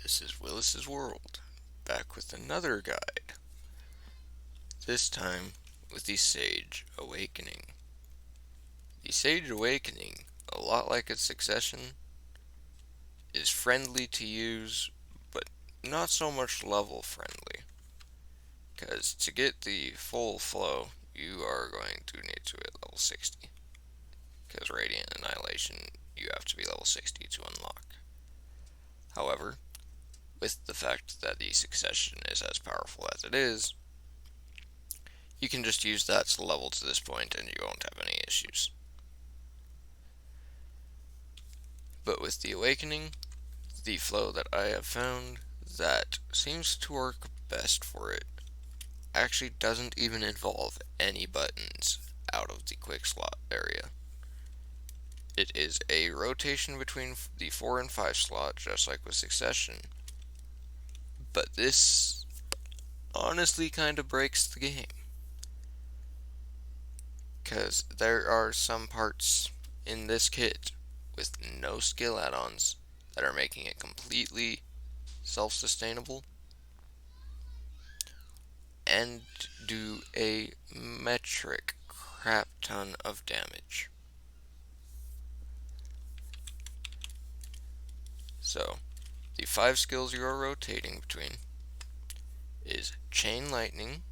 This is Willis's World, back with another guide, this time with the Sage Awakening. The Sage Awakening, a lot like its succession, is friendly to use, but not so much level friendly, because to get the full flow, you are going to need to hit level 60, because Radiant Annihilation, you have to be level 60 to unlock. However, with the fact that the succession is as powerful as it is, you can just use that to level to this point and you won't have any issues. But with the Awakening, the flow that I have found that seems to work best for it actually doesn't even involve any buttons out of the quick slot area. It is a rotation between the 4 and 5 slot, just like with Succession. But this honestly kind of breaks the game, because there are some parts in this kit with no skill add-ons that are making it completely self-sustainable and do a metric crap ton of damage. So, the 5 skills you are rotating between is Chain Lightning,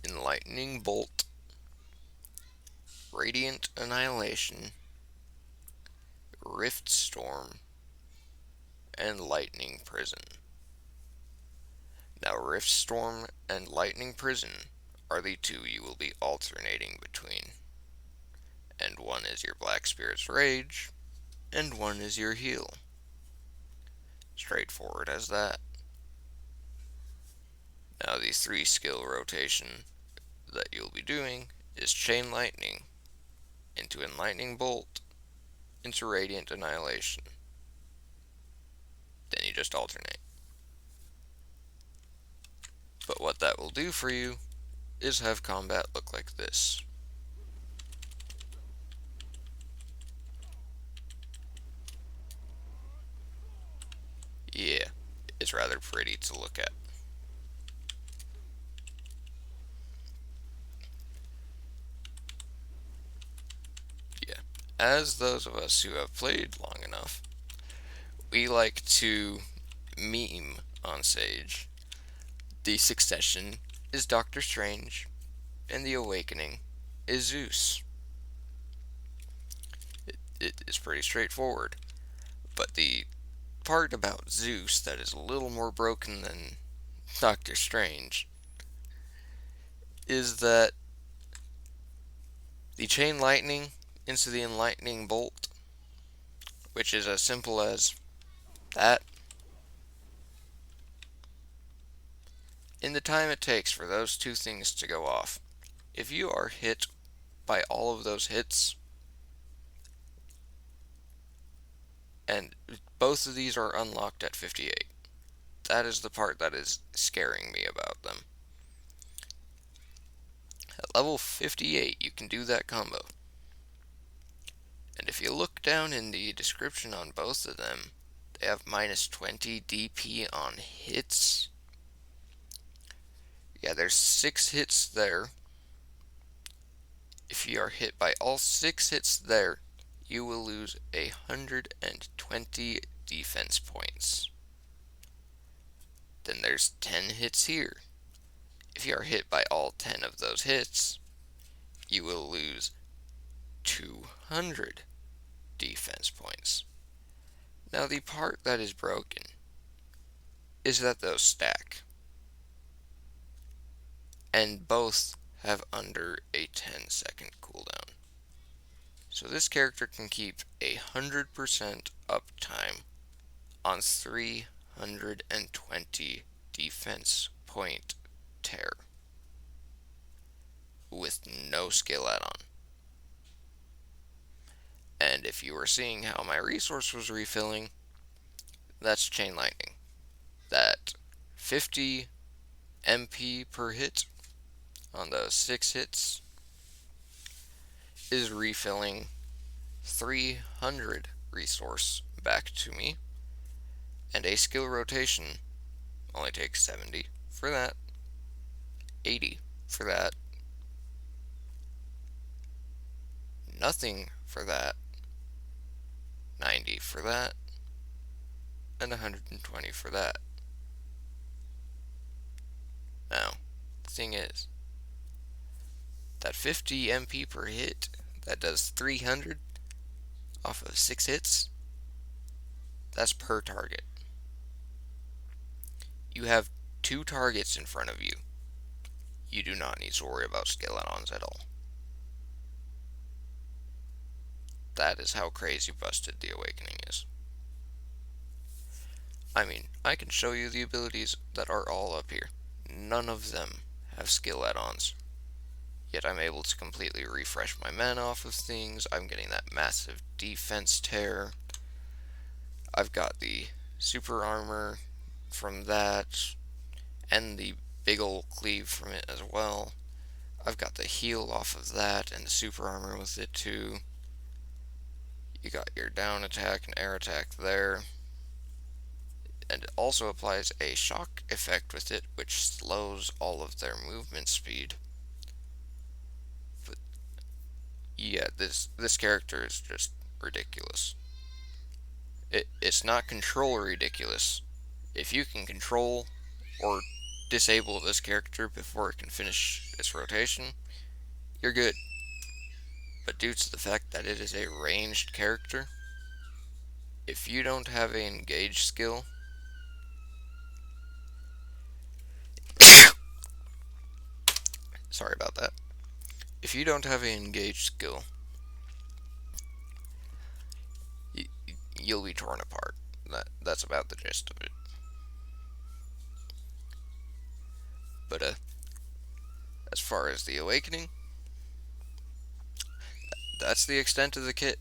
Enlightening Bolt, Radiant Annihilation, Rift Storm, and Lightning Prison. Now, Rift Storm and Lightning Prison are the two you will be alternating between. And one is your Black Spirit's Rage, and one is your heal. Straightforward as that. Now, the 3 skill rotation that you'll be doing is Chain Lightning into Enlightening Bolt into Radiant Annihilation. Then you just alternate. But what that will do for you is have combat look like this. Yeah, it's rather pretty to look at. Yeah, as those of us who have played long enough, we like to meme on Sage. The Succession is Doctor Strange, and the Awakening is Zeus. It is pretty straightforward. But the part about Zeus that is a little more broken than Doctor Strange is that the Chain Lightning into the Enlightening Bolt, which is as simple as that, in the time it takes for those two things to go off, if you are hit by all of those hits, and both of these are unlocked at 58, that is the part that is scaring me about them. At level 58, you can do that combo. And if you look down in the description on both of them, they have minus 20 DP on hits. Yeah, there's 6 hits there. If you are hit by all 6 hits there, you will lose 120 defense points. Then there's 10 hits here. If you are hit by all 10 of those hits, you will lose 200 defense points. Now, the part that is broken is that those stack, and both have under a 10-second cooldown. So this character can keep 100% uptime on 320 defense point tear with no skill add-on. And if you were seeing how my resource was refilling, that's Chain Lightning. That 50 MP per hit on those 6 hits is refilling 300 resource back to me, And a skill rotation only takes 70 for that, 80 for that, nothing for that, 90 for that, and 120 for that. Now, the thing is, that 50 MP per hit, that does 300 off of 6 hits, that's per target. You have 2 targets in front of you. You do not need to worry about skill add-ons at all. That is how crazy busted the Awakening is. I mean, I can show you the abilities that are all up here. None of them have skill add-ons. Yet I'm able to completely refresh my mana off of things. I'm getting that massive defense tear. I've got the super armor from that, and the big ol' cleave from it as well. I've got the heal off of that, and the super armor with it too. You got your down attack and air attack there. And it also applies a shock effect with it, which slows all of their movement speed. But yeah, this character is just ridiculous. It's not control ridiculous. If you can control or disable this character before it can finish its rotation, you're good. But due to the fact that it is a ranged character, if you don't have an engage skill, sorry about that. If you don't have an engage skill, you'll be torn apart. That's about the gist of it. But as far as the Awakening, that's the extent of the kit.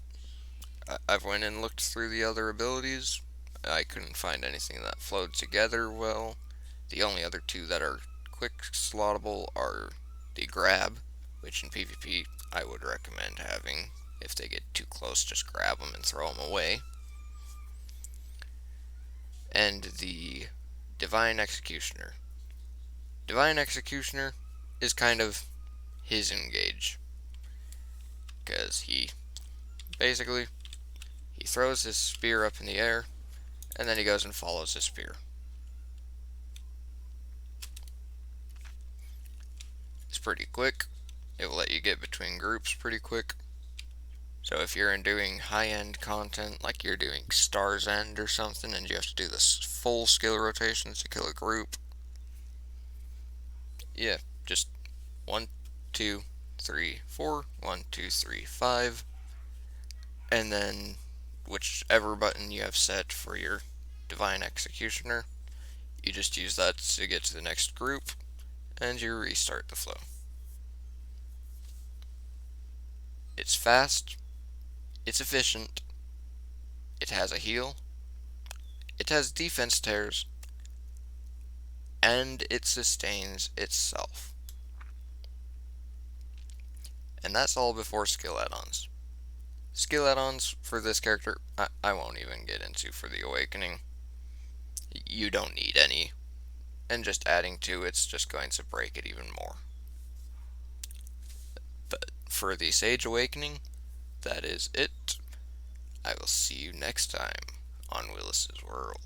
I've went and looked through the other abilities. I couldn't find anything that flowed together well. The only other two that are quick slottable are the grab, which in PvP I would recommend having. If they get too close, just grab them and throw them away. And the Divine Executioner. Divine Executioner is kind of his engage, because he throws his spear up in the air, and then he goes and follows his spear. It's pretty quick. It will let you get between groups pretty quick. So if you're doing high-end content, like you're doing Star's End or something, and you have to do this full skill rotations to kill a group, yeah, just 1, 2, 3, 4, 1, 2, 3, 5, and then whichever button you have set for your Divine Executioner, you just use that to get to the next group, and you restart the flow. It's fast, it's efficient, it has a heal, it has defense tears, and it sustains itself. And that's all before skill add-ons. Skill add-ons for this character, I won't even get into for the Awakening. You don't need any, and just adding to it's just going to break it even more. But for the Sage Awakening, that is it. I will see you next time on Willis's World.